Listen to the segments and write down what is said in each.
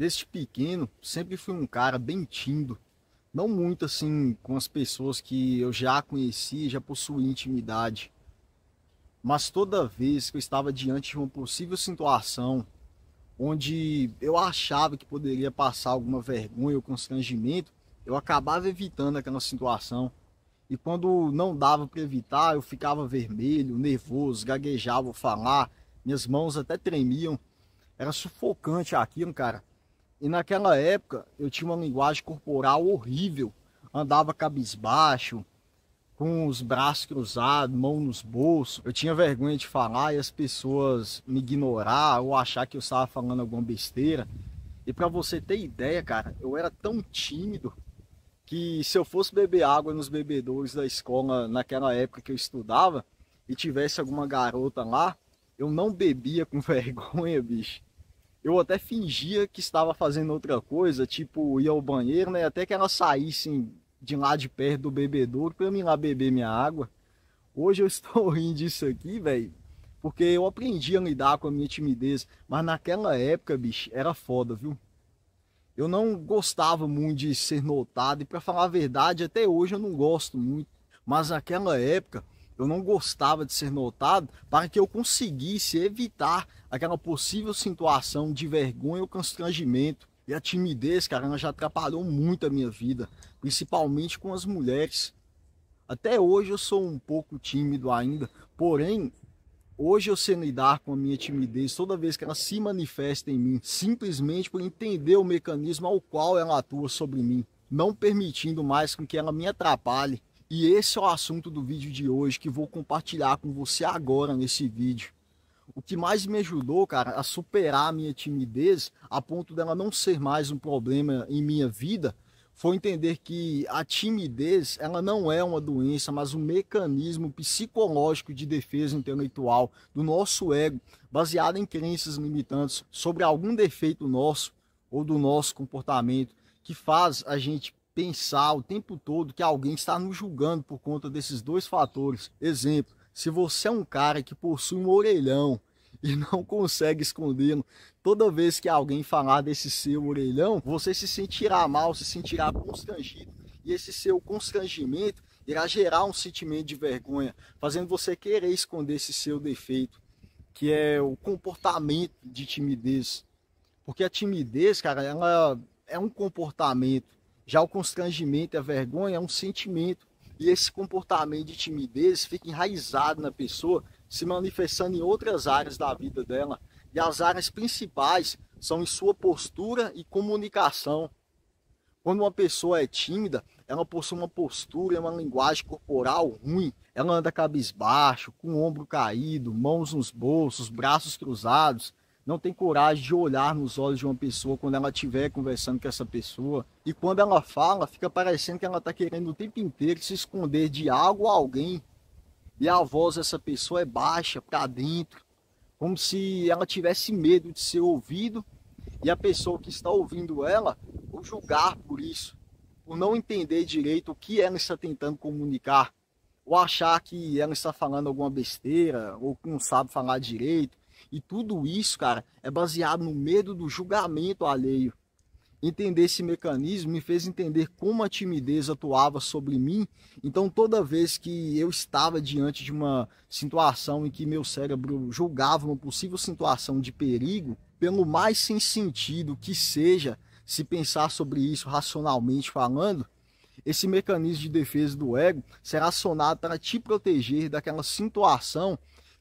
Desde pequeno, sempre fui um cara bem tímido. Não muito assim com as pessoas que eu já conheci, já possuía intimidade. Mas toda vez que eu estava diante de uma possível situação onde eu achava que poderia passar alguma vergonha ou constrangimento, eu acabava evitando aquela situação. E quando não dava para evitar, eu ficava vermelho, nervoso, gaguejava ao falar, minhas mãos até tremiam. Era sufocante aquilo, cara. E naquela época eu tinha uma linguagem corporal horrível. Andava cabisbaixo, com os braços cruzados, mão nos bolsos. Eu tinha vergonha de falar e as pessoas me ignorar ou achar que eu estava falando alguma besteira. E para você ter ideia, cara, eu era tão tímido que se eu fosse beber água nos bebedouros da escola naquela época que eu estudava e tivesse alguma garota lá, eu não bebia com vergonha, bicho. Eu até fingia que estava fazendo outra coisa, tipo ia ao banheiro, né? Até que elas saíssem de lá de perto do bebedouro para eu ir lá beber minha água. Hoje eu estou rindo disso aqui, velho, porque eu aprendi a lidar com a minha timidez, mas naquela época, bicho, era foda, viu? Eu não gostava muito de ser notado e para falar a verdade, até hoje eu não gosto muito, mas naquela época eu não gostava de ser notado para que eu conseguisse evitar aquela possível situação de vergonha ou constrangimento. E a timidez, cara, ela já atrapalhou muito a minha vida, principalmente com as mulheres. Até hoje eu sou um pouco tímido ainda, porém, hoje eu sei lidar com a minha timidez toda vez que ela se manifesta em mim, simplesmente por entender o mecanismo ao qual ela atua sobre mim, não permitindo mais com que ela me atrapalhe. E esse é o assunto do vídeo de hoje que vou compartilhar com você agora nesse vídeo. O que mais me ajudou, cara, a superar a minha timidez, a ponto dela não ser mais um problema em minha vida, foi entender que a timidez, ela não é uma doença, mas um mecanismo psicológico de defesa intelectual do nosso ego, baseado em crenças limitantes sobre algum defeito nosso ou do nosso comportamento, que faz a gente pensar o tempo todo que alguém está nos julgando por conta desses dois fatores. Exemplo, se você é um cara que possui um orelhão e não consegue escondê-lo, toda vez que alguém falar desse seu orelhão, você se sentirá mal, se sentirá constrangido. E esse seu constrangimento irá gerar um sentimento de vergonha, fazendo você querer esconder esse seu defeito, que é o comportamento de timidez. Porque a timidez, cara, ela é um comportamento. Já o constrangimento e a vergonha é um sentimento. E esse comportamento de timidez fica enraizado na pessoa, se manifestando em outras áreas da vida dela. E as áreas principais são em sua postura e comunicação. Quando uma pessoa é tímida, ela possui uma postura e uma linguagem corporal ruim. Ela anda cabisbaixo, com o ombro caído, mãos nos bolsos, braços cruzados. Não tem coragem de olhar nos olhos de uma pessoa quando ela estiver conversando com essa pessoa. E quando ela fala, fica parecendo que ela está querendo o tempo inteiro se esconder de algo ou alguém. E a voz dessa pessoa é baixa, para dentro, como se ela tivesse medo de ser ouvido e a pessoa que está ouvindo ela o julgar por isso, por não entender direito o que ela está tentando comunicar, ou achar que ela está falando alguma besteira, ou que não sabe falar direito. E tudo isso, cara, é baseado no medo do julgamento alheio. Entender esse mecanismo me fez entender como a timidez atuava sobre mim. Então, toda vez que eu estava diante de uma situação em que meu cérebro julgava uma possível situação de perigo, pelo mais sem sentido que seja, se pensar sobre isso racionalmente falando, esse mecanismo de defesa do ego será acionado para te proteger daquela situação,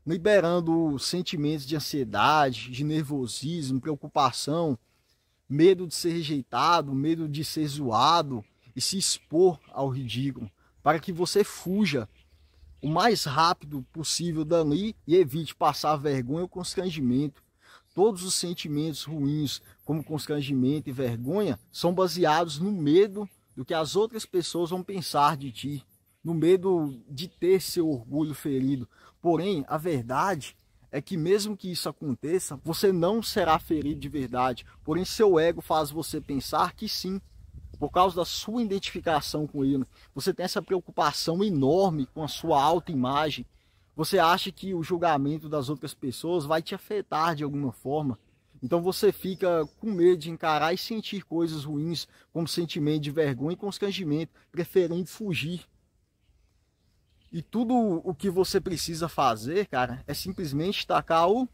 liberando sentimentos de ansiedade, de nervosismo, preocupação, medo de ser rejeitado, medo de ser zoado e se expor ao ridículo, para que você fuja o mais rápido possível dali e evite passar vergonha ou constrangimento. Todos os sentimentos ruins, como constrangimento e vergonha, são baseados no medo do que as outras pessoas vão pensar de ti, no medo de ter seu orgulho ferido. Porém, a verdade é que mesmo que isso aconteça, você não será ferido de verdade. Porém, seu ego faz você pensar que sim, por causa da sua identificação com ele. Você tem essa preocupação enorme com a sua autoimagem. Você acha que o julgamento das outras pessoas vai te afetar de alguma forma. Então você fica com medo de encarar e sentir coisas ruins, como sentimento de vergonha e constrangimento, preferindo fugir. E tudo o que você precisa fazer, cara, é simplesmente tacar o...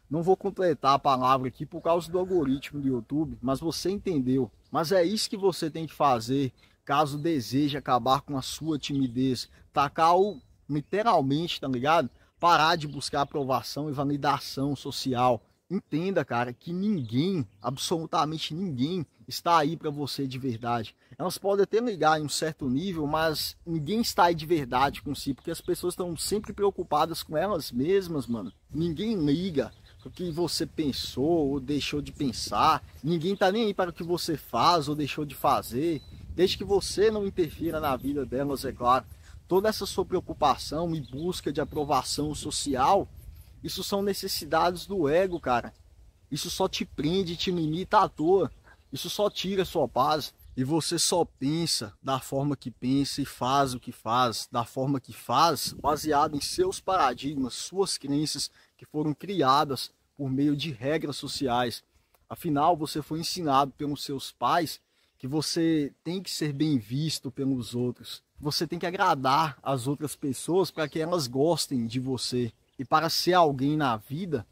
Não vou completar a palavra aqui por causa do algoritmo do YouTube, mas você entendeu. Mas é isso que você tem que fazer caso deseje acabar com a sua timidez. Tacar o... literalmente, tá ligado? Parar de buscar aprovação e validação social. Entenda, cara, que ninguém, absolutamente ninguém, está aí para você de verdade. Elas podem até ligar em um certo nível, mas ninguém está aí de verdade com si, porque as pessoas estão sempre preocupadas com elas mesmas, mano. Ninguém liga o que você pensou ou deixou de pensar. Ninguém tá nem aí para o que você faz ou deixou de fazer, desde que você não interfira na vida delas, é claro. Toda essa sua preocupação e busca de aprovação social, isso são necessidades do ego, cara. Isso só te prende, te limita à toa. Isso só tira a sua paz. E você só pensa da forma que pensa e faz o que faz, da forma que faz, baseado em seus paradigmas, suas crenças que foram criadas por meio de regras sociais. Afinal, você foi ensinado pelos seus pais que você tem que ser bem visto pelos outros. Você tem que agradar as outras pessoas para que elas gostem de você. E para ser alguém na vida,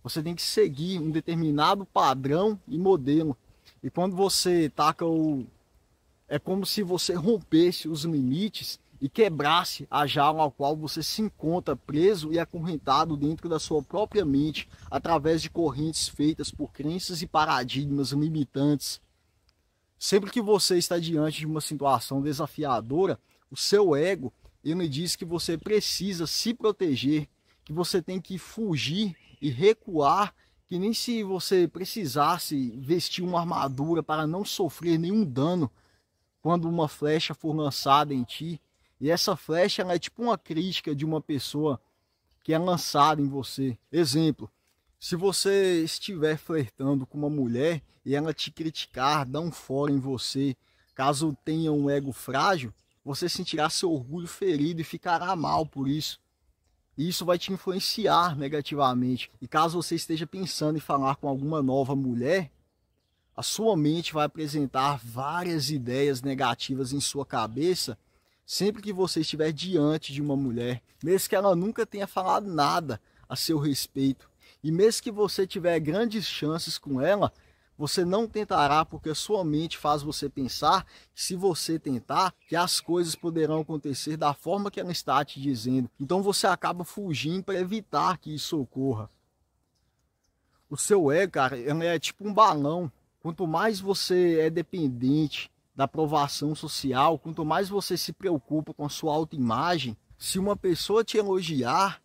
você tem que seguir um determinado padrão e modelo. E quando você taca o... É como se você rompesse os limites e quebrasse a jaula ao qual você se encontra preso e acorrentado dentro da sua própria mente, através de correntes feitas por crenças e paradigmas limitantes. Sempre que você está diante de uma situação desafiadora, o seu ego, ele diz que você precisa se proteger, que você tem que fugir e recuar, que nem se você precisasse vestir uma armadura para não sofrer nenhum dano quando uma flecha for lançada em ti. E essa flecha ela é tipo uma crítica de uma pessoa que é lançada em você. Exemplo, se você estiver flertando com uma mulher e ela te criticar, dar um fora em você, caso tenha um ego frágil, você sentirá seu orgulho ferido e ficará mal por isso. E isso vai te influenciar negativamente. E caso você esteja pensando em falar com alguma nova mulher, a sua mente vai apresentar várias ideias negativas em sua cabeça sempre que você estiver diante de uma mulher, mesmo que ela nunca tenha falado nada a seu respeito. E mesmo que você tiver grandes chances com ela, você não tentará, porque a sua mente faz você pensar que se você tentar, que as coisas poderão acontecer da forma que ela está te dizendo. Então você acaba fugindo para evitar que isso ocorra. O seu ego, cara, ele é tipo um balão. Quanto mais você é dependente da aprovação social, quanto mais você se preocupa com a sua autoimagem, se uma pessoa te elogiar,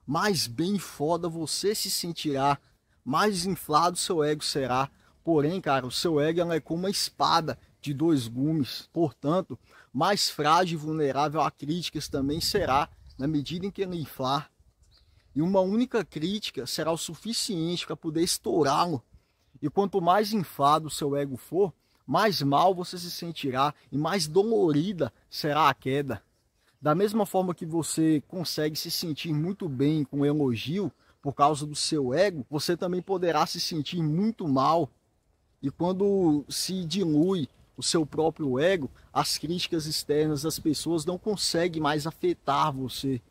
mais bem foda você se sentirá, mais inflado seu ego será. Porém, cara, o seu ego é como uma espada de dois gumes. Portanto, mais frágil e vulnerável a críticas também será, na medida em que ele inflar. E uma única crítica será o suficiente para poder estourá-lo. E quanto mais inflado o seu ego for, mais mal você se sentirá e mais dolorida será a queda. Da mesma forma que você consegue se sentir muito bem com o elogio por causa do seu ego, você também poderá se sentir muito mal. E quando se dilui o seu próprio ego, as críticas externas das pessoas não conseguem mais afetar você.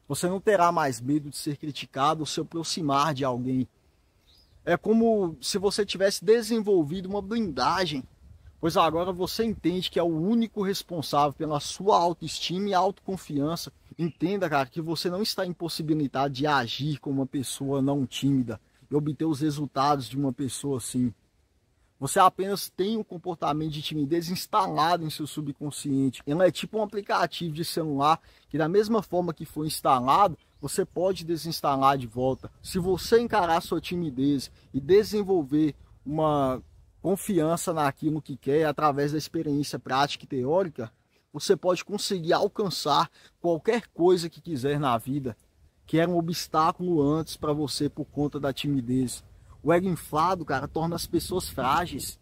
Você não terá mais medo de ser criticado ou se aproximar de alguém. É como se você tivesse desenvolvido uma blindagem, pois agora você entende que é o único responsável pela sua autoestima e autoconfiança. Entenda, cara, que você não está impossibilitado de agir como uma pessoa não tímida e obter os resultados de uma pessoa assim. Você apenas tem um comportamento de timidez instalado em seu subconsciente. Ele é tipo um aplicativo de celular que, da mesma forma que foi instalado, você pode desinstalar de volta. Se você encarar sua timidez e desenvolver uma confiança naquilo que quer através da experiência prática e teórica, você pode conseguir alcançar qualquer coisa que quiser na vida, que era um obstáculo antes para você por conta da timidez. O ego inflado, cara, torna as pessoas frágeis.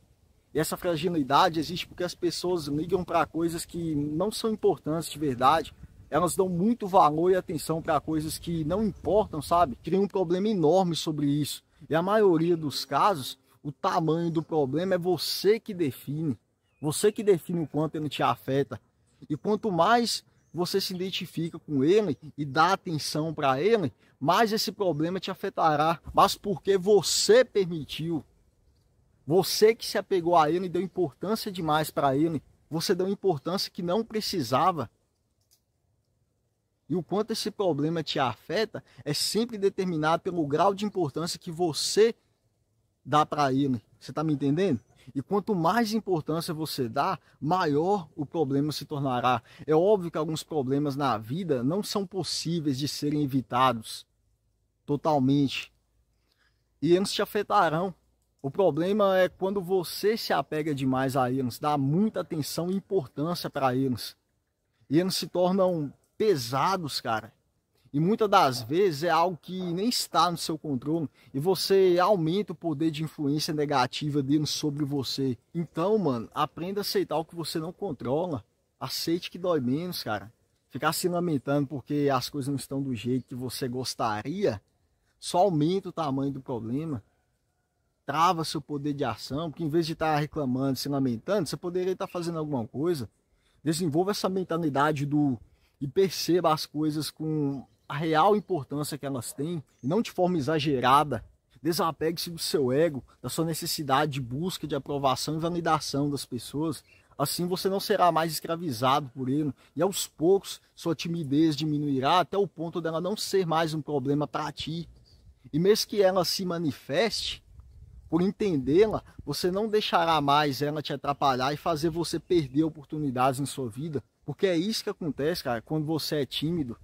E essa fragilidade existe porque as pessoas ligam para coisas que não são importantes de verdade. Elas dão muito valor e atenção para coisas que não importam, sabe? Criam um problema enorme sobre isso. E a maioria dos casos, o tamanho do problema é você que define. Você que define o quanto ele te afeta. E quanto mais você se identifica com ele e dá atenção para ele, mais esse problema te afetará. Mas porque você permitiu, você que se apegou a ele e deu importância demais para ele, você deu importância que não precisava. E o quanto esse problema te afeta é sempre determinado pelo grau de importância que você dá para ele. Você está me entendendo? E quanto mais importância você dá, maior o problema se tornará. É óbvio que alguns problemas na vida não são possíveis de serem evitados totalmente. E eles te afetarão. O problema é quando você se apega demais a eles, dá muita atenção e importância para eles. E eles se tornam pesados, cara. E muitas das vezes é algo que nem está no seu controle e você aumenta o poder de influência negativa deles sobre você. Então, mano, aprenda a aceitar o que você não controla. Aceite que dói menos, cara. Ficar se lamentando porque as coisas não estão do jeito que você gostaria, só aumenta o tamanho do problema. Trava seu poder de ação, porque em vez de estar reclamando, se lamentando, você poderia estar fazendo alguma coisa. Desenvolva essa mentalidade e perceba as coisas com a real importância que elas têm, e não de forma exagerada. Desapegue-se do seu ego, da sua necessidade de busca de aprovação e validação das pessoas. Assim você não será mais escravizado por ele, e aos poucos sua timidez diminuirá até o ponto dela não ser mais um problema para ti. E mesmo que ela se manifeste, por entendê-la, você não deixará mais ela te atrapalhar e fazer você perder oportunidades em sua vida. Porque é isso que acontece, cara, quando você é tímido,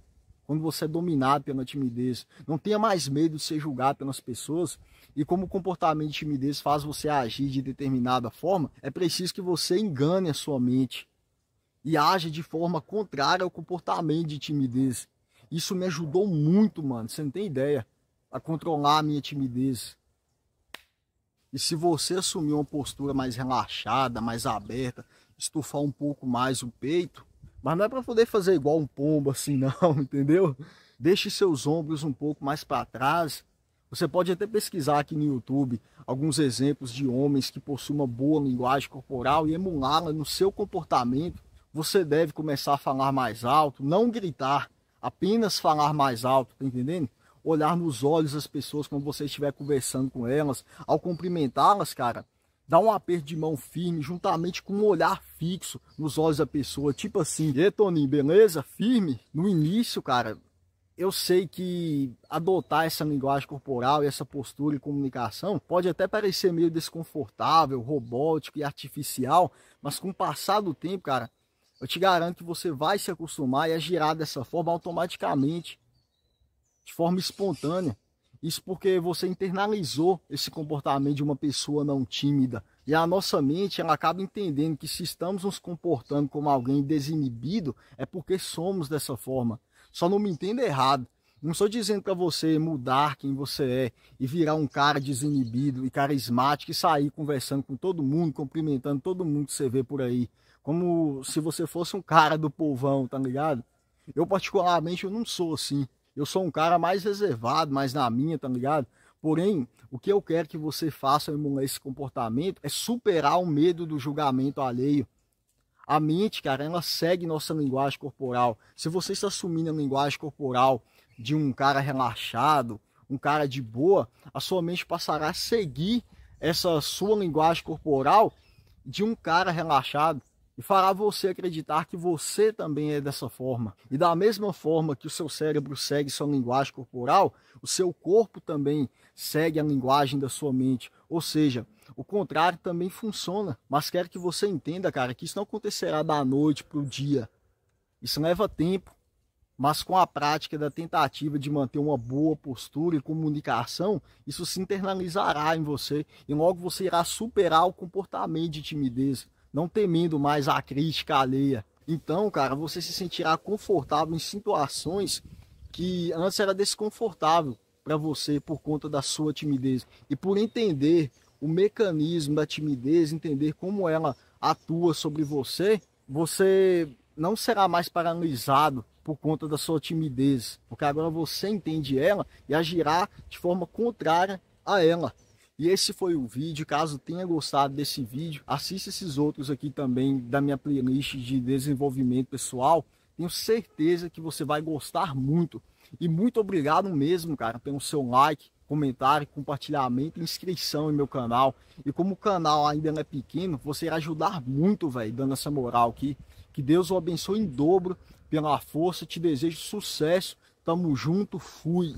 quando você é dominado pela timidez. Não tenha mais medo de ser julgado pelas pessoas. E como o comportamento de timidez faz você agir de determinada forma, é preciso que você engane a sua mente e age de forma contrária ao comportamento de timidez. Isso me ajudou muito, mano, você não tem ideia, a controlar a minha timidez. E se você assumir uma postura mais relaxada, mais aberta, estufar um pouco mais o peito, mas não é para poder fazer igual um pombo assim não, entendeu? Deixe seus ombros um pouco mais para trás. Você pode até pesquisar aqui no YouTube alguns exemplos de homens que possuem uma boa linguagem corporal e emulá-la no seu comportamento. Você deve começar a falar mais alto, não gritar, apenas falar mais alto, tá entendendo? Olhar nos olhos das pessoas quando você estiver conversando com elas. Ao cumprimentá-las, cara, dá um aperto de mão firme, juntamente com um olhar fixo nos olhos da pessoa. Tipo assim, e aí, Toninho, beleza? Firme? No início, cara, eu sei que adotar essa linguagem corporal e essa postura e comunicação pode até parecer meio desconfortável, robótico e artificial, mas com o passar do tempo, cara, eu te garanto que você vai se acostumar e agirá dessa forma automaticamente, de forma espontânea. Isso porque você internalizou esse comportamento de uma pessoa não tímida. E a nossa mente, ela acaba entendendo que se estamos nos comportando como alguém desinibido, é porque somos dessa forma. Só não me entenda errado. Não estou dizendo para você mudar quem você é e virar um cara desinibido e carismático e sair conversando com todo mundo, cumprimentando todo mundo que você vê por aí. Como se você fosse um cara do povão, tá ligado? Eu particularmente eu não sou assim. Eu sou um cara mais reservado, mais na minha, tá ligado? Porém, o que eu quero que você faça ao emular esse comportamento é superar o medo do julgamento alheio. A mente, cara, ela segue nossa linguagem corporal. Se você está assumindo a linguagem corporal de um cara relaxado, um cara de boa, a sua mente passará a seguir essa sua linguagem corporal de um cara relaxado. E fará você acreditar que você também é dessa forma. E da mesma forma que o seu cérebro segue sua linguagem corporal, o seu corpo também segue a linguagem da sua mente. Ou seja, o contrário também funciona. Mas quero que você entenda, cara, que isso não acontecerá da noite para o dia. Isso leva tempo. Mas com a prática da tentativa de manter uma boa postura e comunicação, isso se internalizará em você. E logo você irá superar o comportamento de timidez, não temendo mais a crítica alheia. Então, cara, você se sentirá confortável em situações que antes era desconfortável para você por conta da sua timidez. E por entender o mecanismo da timidez, entender como ela atua sobre você, você não será mais paralisado por conta da sua timidez, porque agora você entende ela e agirá de forma contrária a ela. E esse foi o vídeo. Caso tenha gostado desse vídeo, assista esses outros aqui também da minha playlist de desenvolvimento pessoal. Tenho certeza que você vai gostar muito. E muito obrigado mesmo, cara, pelo seu like, comentário, compartilhamento e inscrição em meu canal. E como o canal ainda não é pequeno, você irá ajudar muito, velho, dando essa moral aqui. Que Deus o abençoe em dobro pela força. Te desejo sucesso. Tamo junto. Fui.